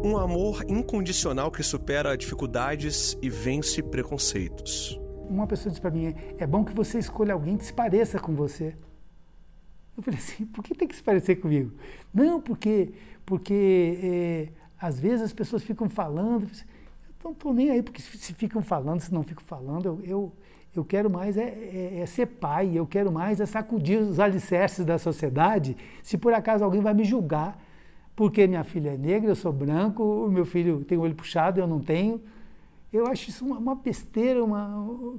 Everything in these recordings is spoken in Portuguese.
Um amor incondicional que supera dificuldades e vence preconceitos. Uma pessoa disse para mim, é bom que você escolha alguém que se pareça com você. Eu falei assim, por que tem que se parecer comigo? Não, porque às vezes as pessoas ficam falando, eu não estou nem aí porque se ficam falando, se não ficam falando, eu quero mais é ser pai, eu quero mais é sacudir os alicerces da sociedade, se por acaso alguém vai me julgar, porque minha filha é negra, eu sou branco, o meu filho tem o olho puxado, eu não tenho. Eu acho isso uma besteira,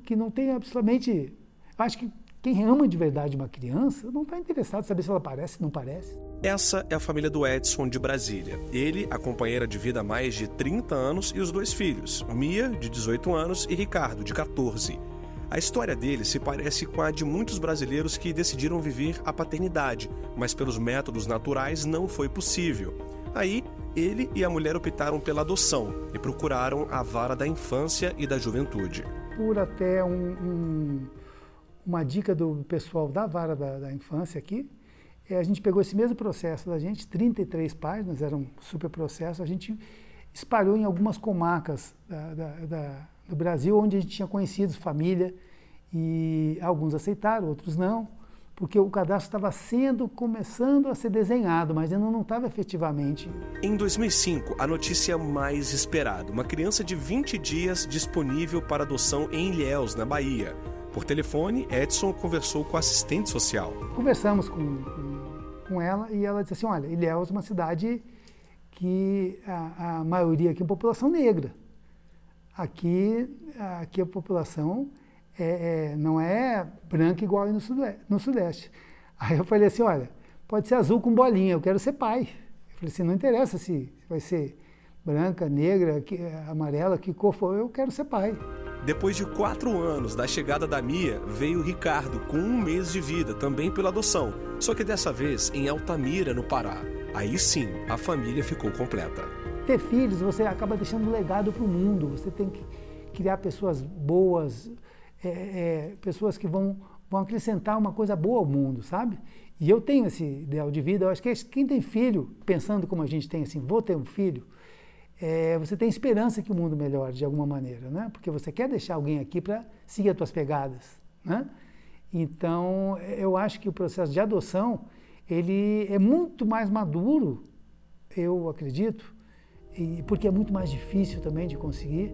que não tem absolutamente... Eu acho que quem ama de verdade uma criança não está interessado em saber se ela parece, se não parece. Essa é a família do Edson de Brasília. Ele, a companheira de vida há mais de 30 anos e os 2 filhos, Mia, de 18 anos, e Ricardo, de 14. A história dele se parece com a de muitos brasileiros que decidiram viver a paternidade, mas pelos métodos naturais não foi possível. Aí, ele e a mulher optaram pela adoção e procuraram a vara da infância e da juventude. Por até uma dica do pessoal da vara da infância aqui, a gente pegou esse mesmo processo da gente, 33 páginas, era um super processo, a gente espalhou em algumas comarcas do Brasil, onde a gente tinha conhecidos, família, e alguns aceitaram, outros não, porque o cadastro estava começando a ser desenhado, mas ainda não estava efetivamente. Em 2005, a notícia mais esperada, uma criança de 20 dias disponível para adoção em Ilhéus, na Bahia. Por telefone, Edson conversou com a assistente social. Conversamos com ela e ela disse assim, olha, Ilhéus é uma cidade que a maioria aqui é população negra. Aqui a população não é branca igual aí no Sudeste. Aí eu falei assim, olha, pode ser azul com bolinha, eu quero ser pai. Eu falei assim, não interessa se vai ser branca, negra, amarela, que cor for, eu quero ser pai. Depois de 4 anos da chegada da Mia, veio o Ricardo, com 1 mês de vida, também pela adoção, só que dessa vez em Altamira, no Pará. Aí sim, a família ficou completa. Ter filhos, você acaba deixando um legado para o mundo, você tem que criar pessoas boas, pessoas que vão acrescentar uma coisa boa ao mundo, sabe? E eu tenho esse ideal de vida, eu acho que quem tem filho, pensando como a gente tem assim, vou ter um filho, você tem esperança que o mundo melhore de alguma maneira, né? Porque você quer deixar alguém aqui para seguir as tuas pegadas, né? Então, eu acho que o processo de adoção, ele é muito mais maduro, eu acredito, porque é muito mais difícil também de conseguir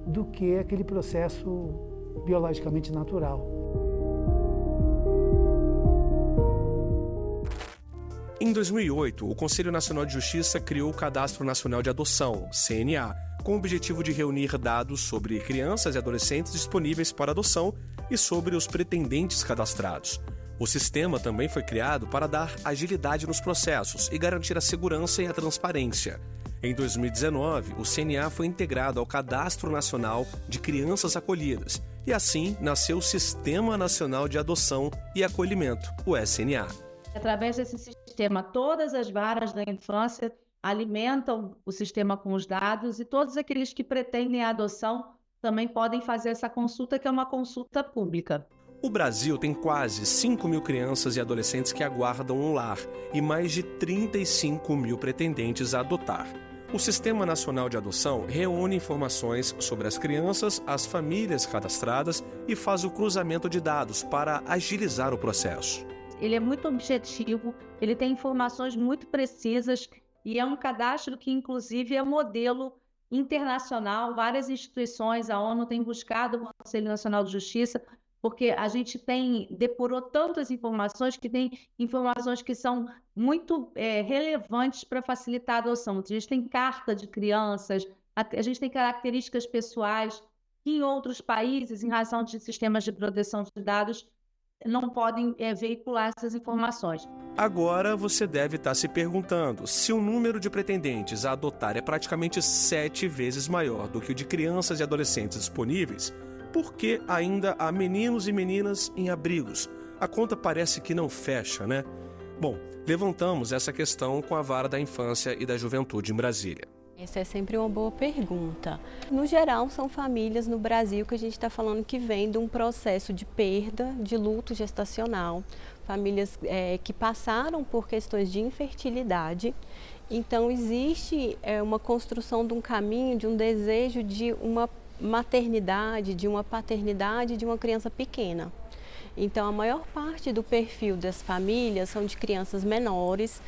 do que aquele processo biologicamente natural. Em 2008, o Conselho Nacional de Justiça criou o Cadastro Nacional de Adoção, CNA, com o objetivo de reunir dados sobre crianças e adolescentes disponíveis para adoção e sobre os pretendentes cadastrados. O sistema também foi criado para dar agilidade nos processos e garantir a segurança e a transparência. Em 2019, o CNA foi integrado ao Cadastro Nacional de Crianças Acolhidas e assim nasceu o Sistema Nacional de Adoção e Acolhimento, o SNA. Através desse sistema, todas as varas da infância alimentam o sistema com os dados e todos aqueles que pretendem a adoção também podem fazer essa consulta, que é uma consulta pública. O Brasil tem quase 5 mil crianças e adolescentes que aguardam um lar e mais de 35 mil pretendentes a adotar. O Sistema Nacional de Adoção reúne informações sobre as crianças, as famílias cadastradas e faz o cruzamento de dados para agilizar o processo. Ele é muito objetivo, ele tem informações muito precisas e é um cadastro que, inclusive, é modelo internacional. Várias instituições, a ONU tem buscado o Conselho Nacional de Justiça, porque a gente depurou tantas informações que tem informações que são muito relevantes para facilitar a adoção. A gente tem carta de crianças, a gente tem características pessoais que em outros países, em razão de sistemas de proteção de dados, não podem veicular essas informações. Agora você deve estar se perguntando, se o número de pretendentes a adotar é praticamente 7 vezes maior do que o de crianças e adolescentes disponíveis, por que ainda há meninos e meninas em abrigos? A conta parece que não fecha, né? Bom, levantamos essa questão com a Vara da Infância e da Juventude em Brasília. Essa é sempre uma boa pergunta. No geral, são famílias no Brasil que a gente está falando que vem de um processo de perda, de luto gestacional, famílias que passaram por questões de infertilidade. Então, existe uma construção de um caminho, de um desejo de uma maternidade, de uma paternidade de uma criança pequena. Então, a maior parte do perfil das famílias são de crianças menores,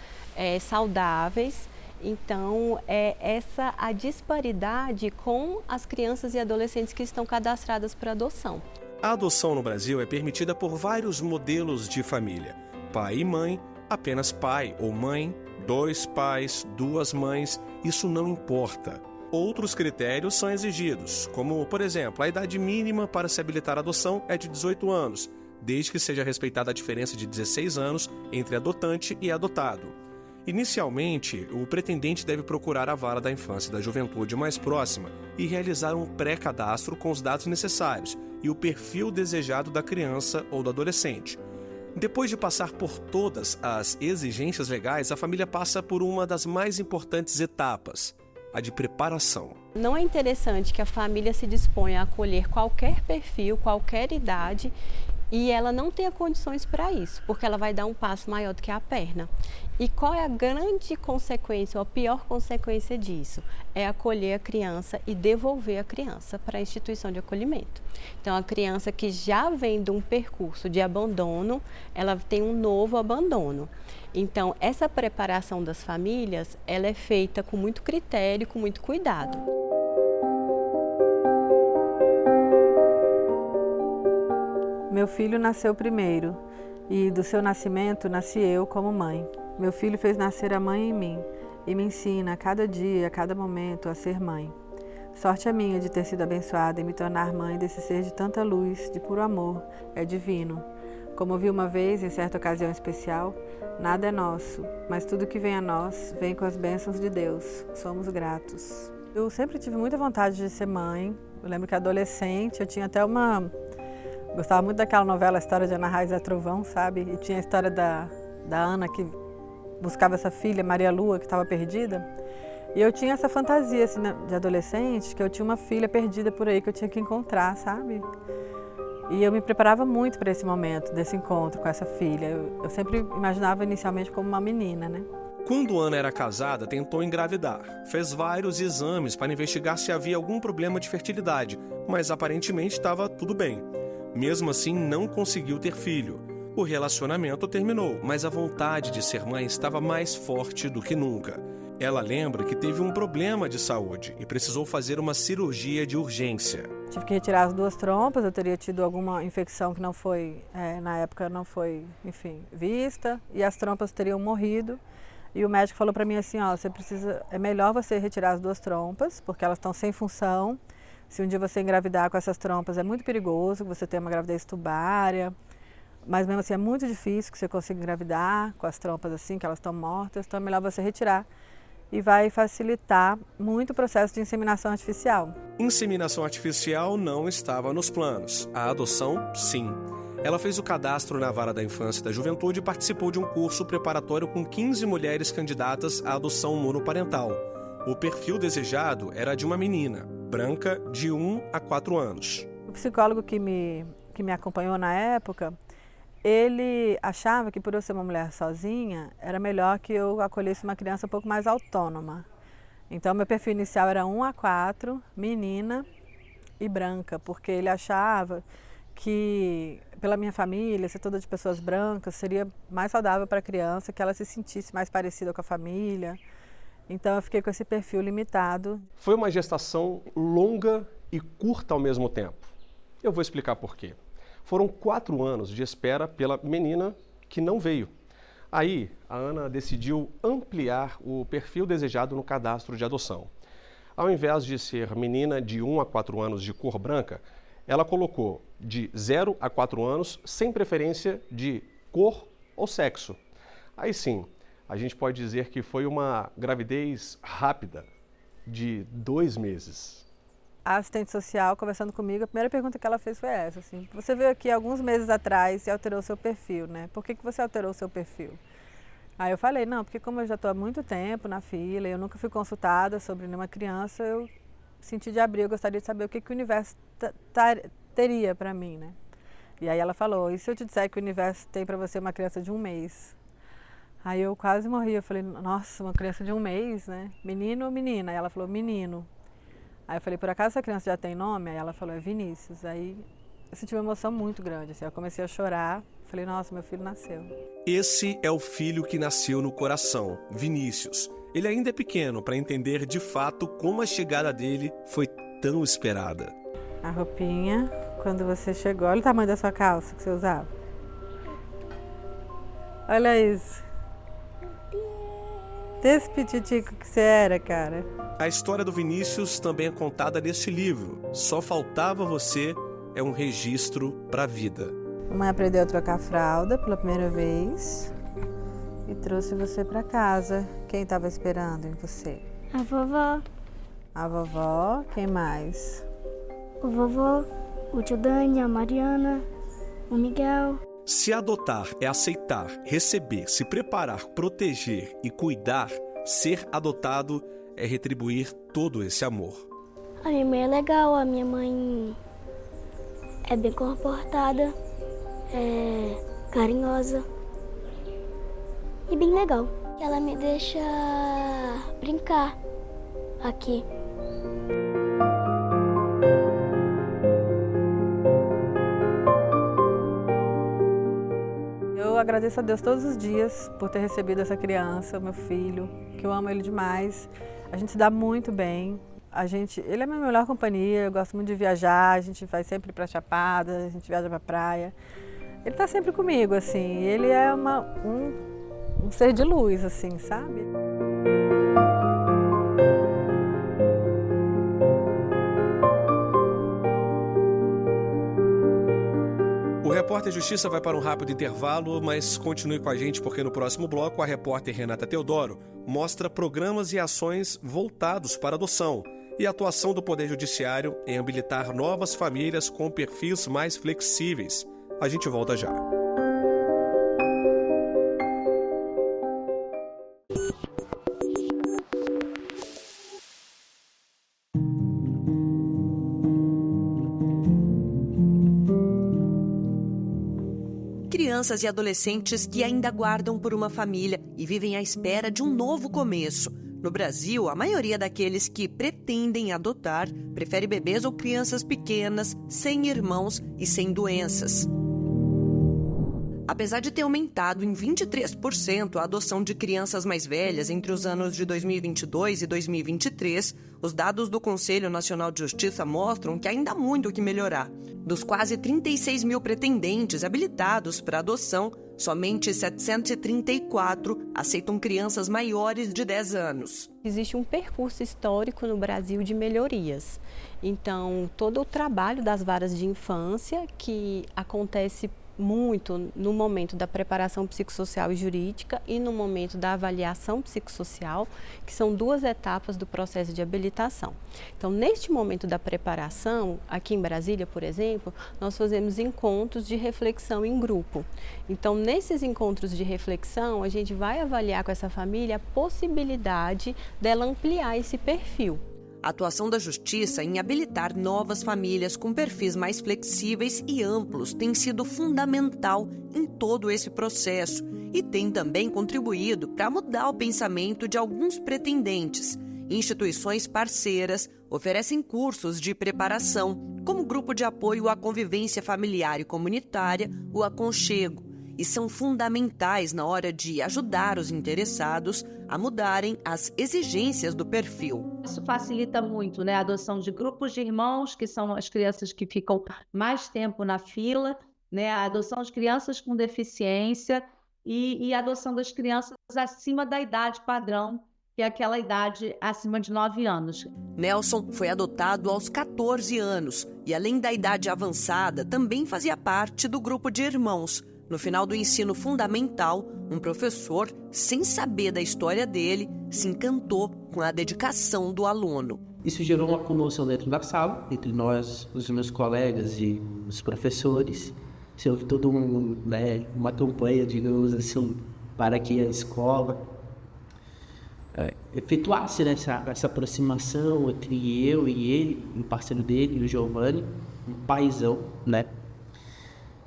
saudáveis. Então, é essa a disparidade com as crianças e adolescentes que estão cadastradas para adoção. A adoção no Brasil é permitida por vários modelos de família. Pai e mãe, apenas pai ou mãe, 2 pais, 2 mães, isso não importa. Outros critérios são exigidos, como, por exemplo, a idade mínima para se habilitar à adoção é de 18 anos, desde que seja respeitada a diferença de 16 anos entre adotante e adotado. Inicialmente, o pretendente deve procurar a Vara da Infância e da Juventude mais próxima e realizar um pré-cadastro com os dados necessários e o perfil desejado da criança ou do adolescente. Depois de passar por todas as exigências legais, a família passa por uma das mais importantes etapas, a de preparação. Não é interessante que a família se disponha a acolher qualquer perfil, qualquer idade, e ela não tenha condições para isso, porque ela vai dar um passo maior do que a perna. E qual é a grande consequência, ou a pior consequência disso? É acolher a criança e devolver a criança para a instituição de acolhimento. Então, a criança que já vem de um percurso de abandono, ela tem um novo abandono. Então, essa preparação das famílias, ela é feita com muito critério, com muito cuidado. Meu filho nasceu primeiro e do seu nascimento nasci eu como mãe. Meu filho fez nascer a mãe em mim e me ensina a cada dia, a cada momento a ser mãe. Sorte a minha de ter sido abençoada e me tornar mãe desse ser de tanta luz, de puro amor, é divino. Como ouvi uma vez, em certa ocasião especial, nada é nosso, mas tudo que vem a nós vem com as bênçãos de Deus. Somos gratos. Eu sempre tive muita vontade de ser mãe. Eu lembro que adolescente eu tinha até Gostava muito daquela novela, a história de Ana Raiz e Trovão, sabe? E tinha a história da Ana que buscava essa filha, Maria Lua, que estava perdida. E eu tinha essa fantasia assim, de adolescente, que eu tinha uma filha perdida por aí que eu tinha que encontrar, sabe? E eu me preparava muito para esse momento, desse encontro com essa filha. Eu sempre imaginava inicialmente como uma menina, né? Quando Ana era casada, tentou engravidar. Fez vários exames para investigar se havia algum problema de fertilidade, mas aparentemente estava tudo bem. Mesmo assim, não conseguiu ter filho. O relacionamento terminou, mas a vontade de ser mãe estava mais forte do que nunca. Ela lembra que teve um problema de saúde e precisou fazer uma cirurgia de urgência. Tive que retirar as 2 trompas, eu teria tido alguma infecção que não foi, na época não foi, enfim, vista, e as trompas teriam morrido. E o médico falou para mim assim, ó, é melhor você retirar as 2 trompas, porque elas estão sem função. Se um dia você engravidar com essas trompas, é muito perigoso, você ter uma gravidez tubária, mas mesmo assim é muito difícil que você consiga engravidar com as trompas assim, que elas estão mortas, então é melhor você retirar e vai facilitar muito o processo de inseminação artificial. Inseminação artificial não estava nos planos, a adoção, sim. Ela fez o cadastro na Vara da Infância e da Juventude e participou de um curso preparatório com 15 mulheres candidatas à adoção monoparental. O perfil desejado era de uma menina, branca, de 1 a 4 anos. O psicólogo que me acompanhou na época, ele achava que por eu ser uma mulher sozinha, era melhor que eu acolhesse uma criança um pouco mais autônoma. Então, meu perfil inicial era 1 a 4, menina e branca, porque ele achava que, pela minha família, ser toda de pessoas brancas, seria mais saudável para a criança, que ela se sentisse mais parecida com a família. Então eu fiquei com esse perfil limitado. Foi uma gestação longa e curta ao mesmo tempo. Eu vou explicar por quê. Foram 4 anos de espera pela menina que não veio. Aí a Ana decidiu ampliar o perfil desejado no cadastro de adoção. Ao invés de ser menina de 1 a 4 anos de cor branca, ela colocou de 0 a 4 anos sem preferência de cor ou sexo. Aí sim, a gente pode dizer que foi uma gravidez rápida, de 2 meses. A assistente social, conversando comigo, a primeira pergunta que ela fez foi essa, assim, você veio aqui alguns meses atrás e alterou seu perfil, né? Por que você alterou seu perfil? Aí eu falei, não, porque como eu já estou há muito tempo na fila, eu nunca fui consultada sobre nenhuma criança, eu senti de abrir, eu gostaria de saber o que o universo teria para mim, né? E aí ela falou, e se eu te disser que o universo tem para você uma criança de 1 mês? Aí eu quase morri, eu falei, nossa, uma criança de 1 mês, né? Menino ou menina? Aí ela falou, menino. Aí eu falei, por acaso essa criança já tem nome? Aí ela falou, é Vinícius. Aí eu senti uma emoção muito grande, assim, eu comecei a chorar, falei, nossa, meu filho nasceu. Esse é o filho que nasceu no coração, Vinícius. Ele ainda é pequeno para entender de fato como a chegada dele foi tão esperada. A roupinha, quando você chegou, olha o tamanho da sua calça que você usava. Olha isso. Desse pititico que você era, cara. A história do Vinícius também é contada neste livro. Só faltava você é um registro para a vida. A mãe aprendeu a trocar fralda pela primeira vez e trouxe você para casa. Quem estava esperando em você? A vovó. A vovó, quem mais? O vovô, o tio Dani, a Mariana, o Miguel. Se adotar é aceitar, receber, se preparar, proteger e cuidar, ser adotado é retribuir todo esse amor. A minha mãe é legal, a minha mãe é bem comportada, é carinhosa e bem legal. Ela me deixa brincar aqui. Eu agradeço a Deus todos os dias por ter recebido essa criança, meu filho, que eu amo ele demais. A gente se dá muito bem. Ele é a minha melhor companhia, eu gosto muito de viajar, a gente vai sempre para Chapada, a gente viaja para praia. Ele está sempre comigo, assim, ele é um ser de luz, assim, sabe? O Repórter Justiça vai para um rápido intervalo, mas continue com a gente porque no próximo bloco a repórter Renata Teodoro mostra programas e ações voltados para a adoção e a atuação do Poder Judiciário em habilitar novas famílias com perfis mais flexíveis. A gente volta já. Crianças e adolescentes que ainda aguardam por uma família e vivem à espera de um novo começo. No Brasil, a maioria daqueles que pretendem adotar prefere bebês ou crianças pequenas, sem irmãos e sem doenças. Apesar de ter aumentado em 23% a adoção de crianças mais velhas entre os anos de 2022 e 2023, os dados do Conselho Nacional de Justiça mostram que ainda há muito o que melhorar. Dos quase 36 mil pretendentes habilitados para adoção, somente 734 aceitam crianças maiores de 10 anos. Existe um percurso histórico no Brasil de melhorias. Então, todo o trabalho das varas de infância, que acontece muito no momento da preparação psicossocial e jurídica e no momento da avaliação psicossocial, que são 2 etapas do processo de habilitação. Então, neste momento da preparação, aqui em Brasília, por exemplo, nós fazemos encontros de reflexão em grupo. Então, nesses encontros de reflexão, a gente vai avaliar com essa família a possibilidade dela ampliar esse perfil. A atuação da Justiça em habilitar novas famílias com perfis mais flexíveis e amplos tem sido fundamental em todo esse processo e tem também contribuído para mudar o pensamento de alguns pretendentes. Instituições parceiras oferecem cursos de preparação, como o Grupo de Apoio à Convivência Familiar e Comunitária, o Aconchego, e são fundamentais na hora de ajudar os interessados a mudarem as exigências do perfil. Isso facilita muito, né? A adoção de grupos de irmãos, que são as crianças que ficam mais tempo na fila, né? A adoção de crianças com deficiência e a adoção das crianças acima da idade padrão, que é aquela idade acima de 9 anos. Nelson foi adotado aos 14 anos e, além da idade avançada, também fazia parte do grupo de irmãos. No final do ensino fundamental, um professor, sem saber da história dele, se encantou com a dedicação do aluno. Isso gerou uma comoção dentro da sala, entre nós, os meus colegas e os professores. Houve todo uma campanha, digamos assim, para que a escola efetuasse essa aproximação entre eu e ele, um parceiro dele, o Giovanni, um paizão, né?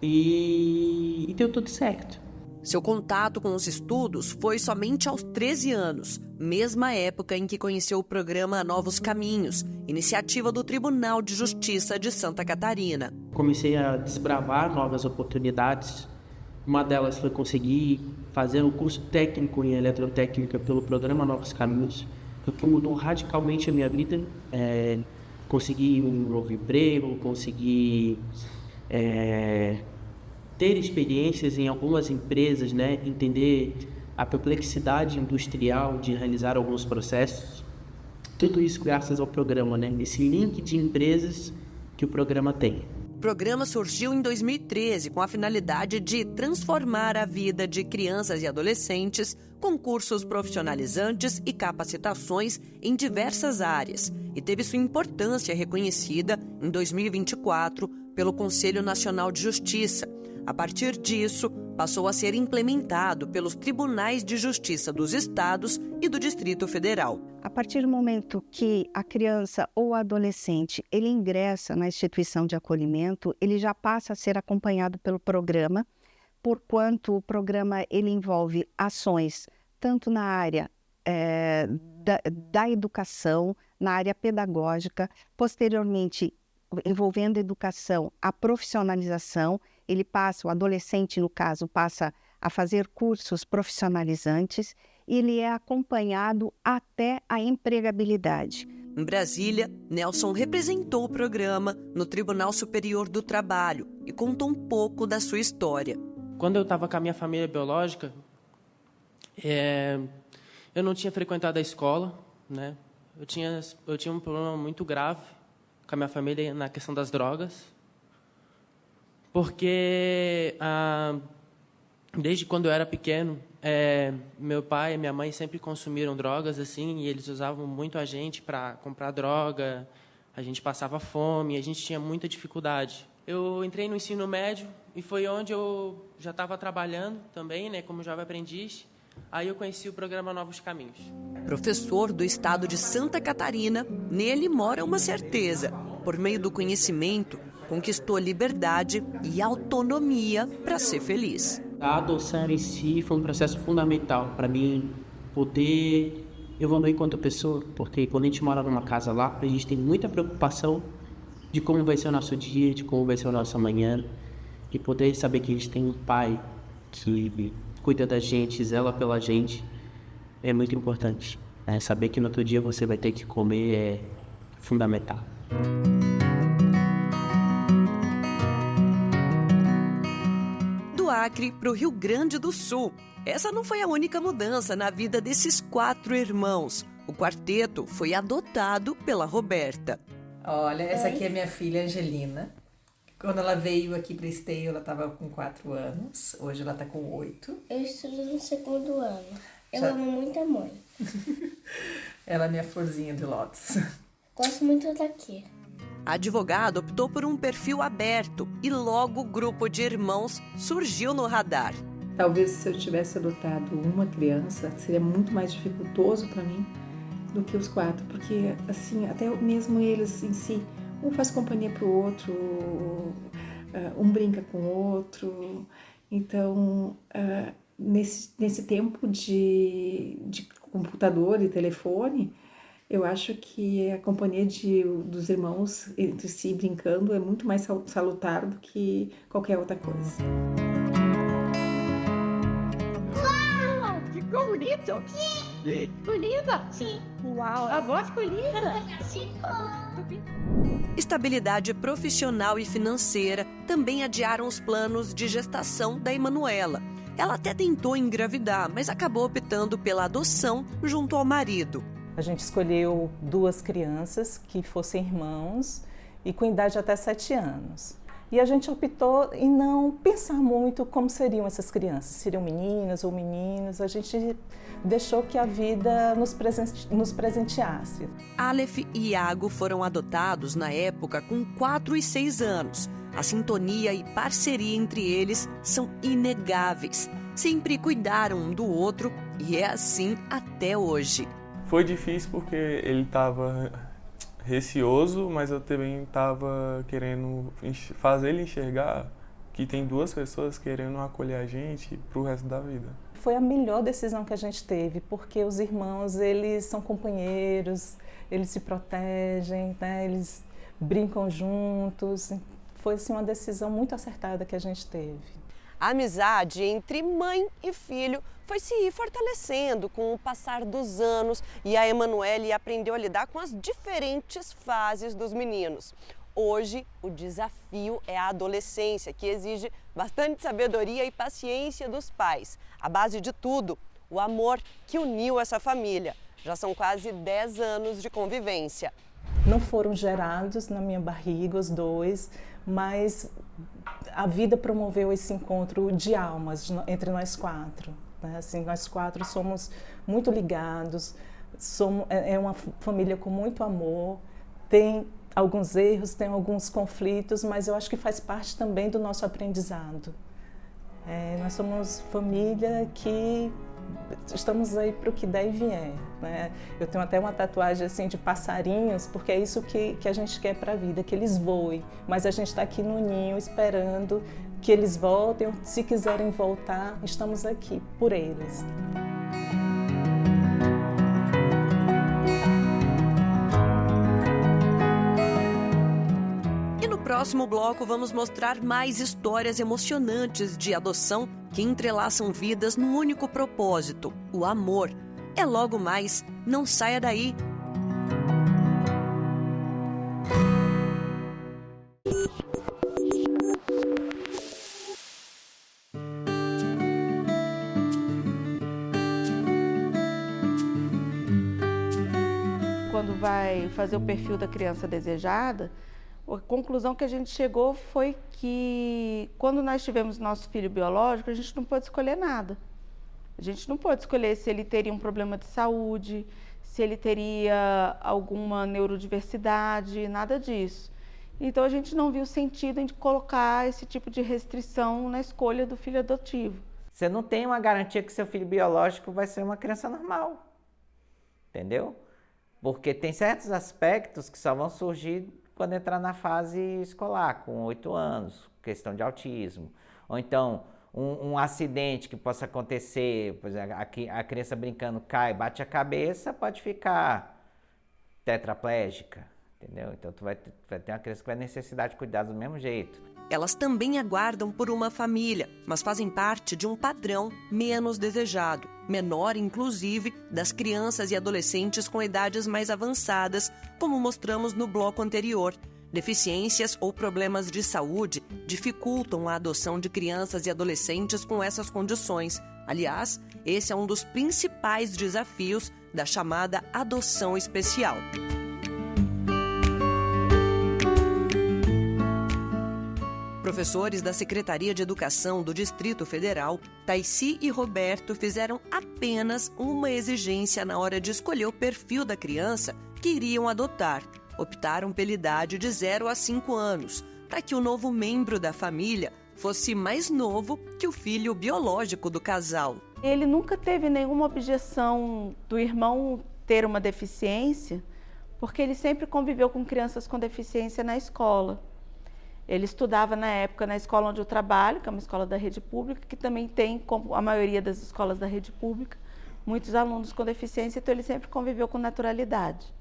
E deu tudo certo. Seu contato com os estudos foi somente aos 13 anos, mesma época em que conheceu o programa Novos Caminhos, iniciativa do Tribunal de Justiça de Santa Catarina. Comecei a desbravar novas oportunidades. Uma delas foi conseguir fazer um curso técnico em eletrotécnica pelo programa Novos Caminhos, que mudou radicalmente a minha vida. Consegui um novo emprego, consegui ter experiências em algumas empresas, né? Entender a complexidade industrial de realizar alguns processos. Tudo isso graças ao programa, né? Esse link de empresas que o programa tem. O programa surgiu em 2013 com a finalidade de transformar a vida de crianças e adolescentes com cursos profissionalizantes e capacitações em diversas áreas e teve sua importância reconhecida em 2024 pelo Conselho Nacional de Justiça. A partir disso, passou a ser implementado pelos Tribunais de Justiça dos Estados e do Distrito Federal. A partir do momento que a criança ou adolescente ele ingressa na instituição de acolhimento, ele já passa a ser acompanhado pelo programa, porquanto o programa ele envolve ações tanto na área da educação, na área pedagógica, posteriormente envolvendo a educação, a profissionalização. O adolescente, no caso, passa a fazer cursos profissionalizantes e ele é acompanhado até a empregabilidade. Em Brasília, Nelson representou o programa no Tribunal Superior do Trabalho e contou um pouco da sua história. Quando eu estava com a minha família biológica, eu não tinha frequentado a escola, né? Eu tinha um problema muito grave com a minha família na questão das drogas, porque desde quando eu era pequeno, meu pai e minha mãe sempre consumiram drogas assim, e eles usavam muito a gente para comprar droga, a gente passava fome, a gente tinha muita dificuldade. Eu entrei no ensino médio e foi onde eu já estava trabalhando também, né, como jovem aprendiz. Aí eu conheci o programa Novos Caminhos. Professor do estado de Santa Catarina, nele mora uma certeza. Por meio do conhecimento, conquistou liberdade e autonomia para ser feliz. A adoção em si foi um processo fundamental para mim poder evoluir enquanto pessoa, porque quando a gente mora numa casa lá, a gente tem muita preocupação de como vai ser o nosso dia, de como vai ser a nossa manhã, e poder saber que a gente tem um pai que cuida da gente, zela pela gente, é muito importante. Saber que no outro dia você vai ter que comer é fundamental. Do Acre para o Rio Grande do Sul. Essa não foi a única mudança na vida desses 4 irmãos. O quarteto foi adotado pela Roberta. Olha, essa aqui é minha filha Angelina. Quando ela veio aqui para Esteio, ela estava com 4 anos. Hoje ela está com 8. Eu estudo no 2º ano. Eu amo muito a mãe. Ela é minha florzinha de lótus. Gosto muito daqui. A advogada optou por um perfil aberto e logo o grupo de irmãos surgiu no radar. Talvez se eu tivesse adotado uma criança, seria muito mais dificultoso para mim do que os 4, porque assim, até mesmo eles em si, um faz companhia para o outro, um brinca com o outro. Então, nesse tempo de computador e telefone, eu acho que a companhia dos irmãos entre si brincando é muito mais salutar do que qualquer outra coisa. Uau! Ficou bonito? Sim! Bonita? Sim! Uau! A voz ficou linda? Sim! Estabilidade profissional e financeira também adiaram os planos de gestação da Emanuela. Ela até tentou engravidar, mas acabou optando pela adoção junto ao marido. A gente escolheu 2 crianças que fossem irmãos e com idade até 7 anos. E a gente optou em não pensar muito como seriam essas crianças, seriam meninas ou meninos. A gente deixou que a vida nos presenteasse. Aleph e Iago foram adotados na época com 4 e 6 anos. A sintonia e parceria entre eles são inegáveis. sempre cuidaram um do outro e é assim até hoje. Foi difícil porque ele estava receoso, mas eu também estava querendo fazer ele enxergar que tem duas pessoas querendo acolher a gente para o resto da vida. Foi a melhor decisão que a gente teve, porque os irmãos, eles são companheiros, eles se protegem, né? Eles brincam juntos. Foi assim, uma decisão muito acertada que a gente teve. A amizade entre mãe e filho foi se fortalecendo com o passar dos anos e a Emanuele aprendeu a lidar com as diferentes fases dos meninos. Hoje, o desafio é a adolescência, que exige bastante sabedoria e paciência dos pais. A base de tudo, o amor que uniu essa família. Já são quase 10 anos de convivência. Não foram gerados na minha barriga os dois, mas a vida promoveu esse encontro de almas entre nós quatro. Né? Assim, nós quatro somos muito ligados, é uma família com muito amor, tem alguns erros, tem alguns conflitos, mas eu acho que faz parte também do nosso aprendizado. Nós somos família que estamos aí para o que der e vier. Né? Eu tenho até uma tatuagem assim de passarinhos, porque é isso que a gente quer para a vida, que eles voem. Mas a gente está aqui no ninho esperando que eles voltem. Se quiserem voltar, estamos aqui por eles. No próximo bloco, vamos mostrar mais histórias emocionantes de adoção que entrelaçam vidas num único propósito, o amor. É logo mais, não saia daí! Quando vai fazer o perfil da criança desejada, a conclusão que a gente chegou foi que quando nós tivemos nosso filho biológico, a gente não pôde escolher nada. A gente não pôde escolher se ele teria um problema de saúde, se ele teria alguma neurodiversidade, nada disso. Então a gente não viu sentido em colocar esse tipo de restrição na escolha do filho adotivo. Você não tem uma garantia que seu filho biológico vai ser uma criança normal, entendeu? Porque tem certos aspectos que só vão surgir quando entrar na fase escolar, com 8 anos, questão de autismo. Ou então, um acidente que possa acontecer, por exemplo, a criança brincando cai, bate a cabeça, pode ficar tetraplégica, entendeu? Então, tu vai ter uma criança que vai necessitar de cuidados do mesmo jeito. Elas também aguardam por uma família, mas fazem parte de um padrão menos desejado, menor inclusive das crianças e adolescentes com idades mais avançadas, como mostramos no bloco anterior. Deficiências ou problemas de saúde dificultam a adoção de crianças e adolescentes com essas condições. Aliás, esse é um dos principais desafios da chamada adoção especial. Professores da Secretaria de Educação do Distrito Federal, Taici e Roberto, fizeram apenas uma exigência na hora de escolher o perfil da criança que iriam adotar. Optaram pela idade de 0 a 5 anos, para que o novo membro da família fosse mais novo que o filho biológico do casal. Ele nunca teve nenhuma objeção do irmão ter uma deficiência, porque ele sempre conviveu com crianças com deficiência na escola. Ele estudava na época na escola onde eu trabalho, que é uma escola da rede pública, que também tem, como a maioria das escolas da rede pública, muitos alunos com deficiência, então ele sempre conviveu com naturalidade.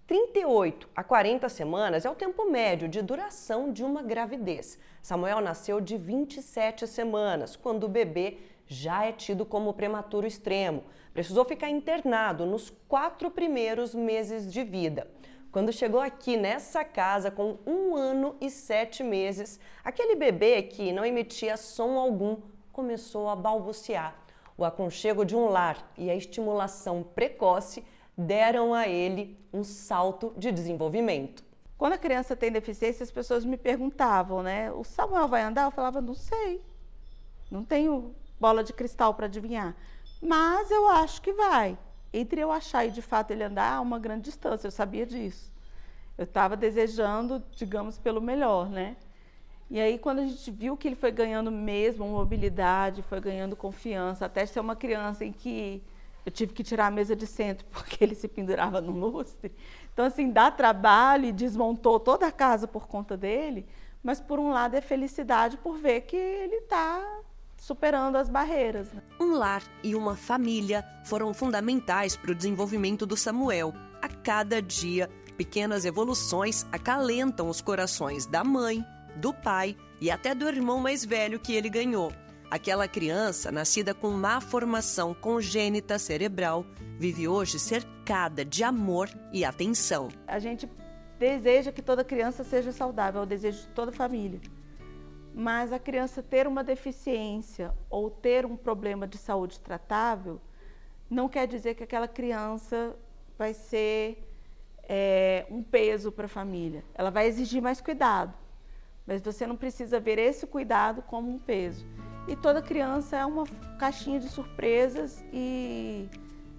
38 a 40 semanas é o tempo médio de duração de uma gravidez. Samuel nasceu de 27 semanas, quando o bebê já é tido como prematuro extremo. Precisou ficar internado nos 4 primeiros meses de vida. Quando chegou aqui nessa casa com 1 ano e 7 meses, aquele bebê que não emitia som algum começou a balbuciar. O aconchego de um lar e a estimulação precoce deram a ele um salto de desenvolvimento. Quando a criança tem deficiência, as pessoas me perguntavam, né? O Samuel vai andar? Eu falava, não sei. Não tenho bola de cristal para adivinhar. Mas eu acho que vai. Entre eu achar e de fato ele andar, há uma grande distância, eu sabia disso. Eu estava desejando, digamos, pelo melhor, né? E aí, quando a gente viu que ele foi ganhando mesmo mobilidade, foi ganhando confiança, até ser uma criança em que eu tive que tirar a mesa de centro porque ele se pendurava no lustre. Então, assim, dá trabalho e desmontou toda a casa por conta dele, mas, por um lado, é felicidade por ver que ele está superando as barreiras. Né? Um lar e uma família foram fundamentais para o desenvolvimento do Samuel. A cada dia, pequenas evoluções acalentam os corações da mãe, do pai e até do irmão mais velho que ele ganhou. Aquela criança, nascida com má formação congênita cerebral, vive hoje cercada de amor e atenção. A gente deseja que toda criança seja saudável, é o desejo de toda família. Mas a criança ter uma deficiência ou ter um problema de saúde tratável não quer dizer que aquela criança vai ser um peso para a família. Ela vai exigir mais cuidado, mas você não precisa ver esse cuidado como um peso. E toda criança é uma caixinha de surpresas e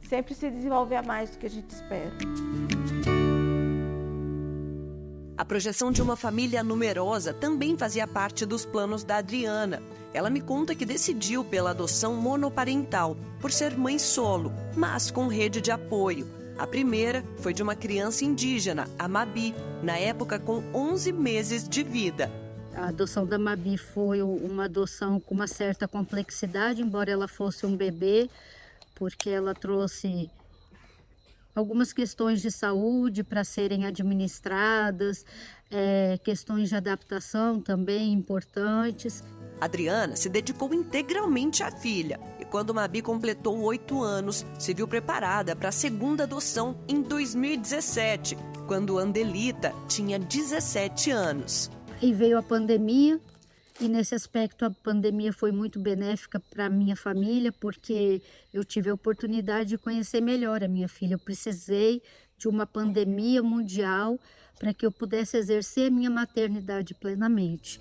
sempre se desenvolve a mais do que a gente espera. A projeção de uma família numerosa também fazia parte dos planos da Adriana. Ela me conta que decidiu pela adoção monoparental, por ser mãe solo, mas com rede de apoio. A primeira foi de uma criança indígena, a Mabi, na época com 11 meses de vida. A adoção da Mabi foi uma adoção com uma certa complexidade, embora ela fosse um bebê, porque ela trouxe algumas questões de saúde para serem administradas, questões de adaptação também importantes. Adriana se dedicou integralmente à filha e quando Mabi completou 8 anos, se viu preparada para a segunda adoção em 2017, quando Andelita tinha 17 anos. E veio a pandemia, e nesse aspecto a pandemia foi muito benéfica para a minha família, porque eu tive a oportunidade de conhecer melhor a minha filha. Eu precisei de uma pandemia mundial para que eu pudesse exercer a minha maternidade plenamente,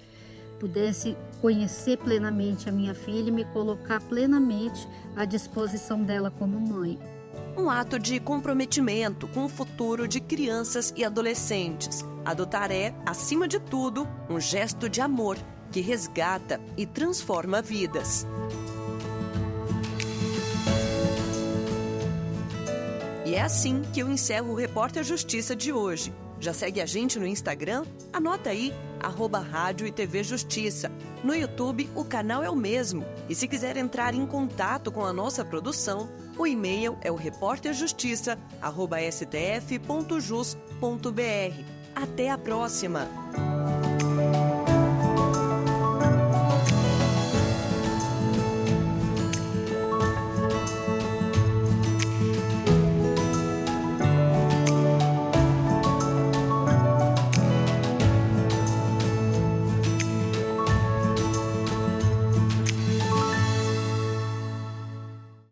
pudesse conhecer plenamente a minha filha e me colocar plenamente à disposição dela como mãe. Um ato de comprometimento com o futuro de crianças e adolescentes. Adotar é, acima de tudo, um gesto de amor que resgata e transforma vidas. E é assim que eu encerro o Repórter Justiça de hoje. Já segue a gente no Instagram? Anota aí, @Rádio e TV Justiça. No YouTube, o canal é o mesmo. E se quiser entrar em contato com a nossa produção, o e-mail é o repórterjustiça@stf.jus.br. Até a próxima!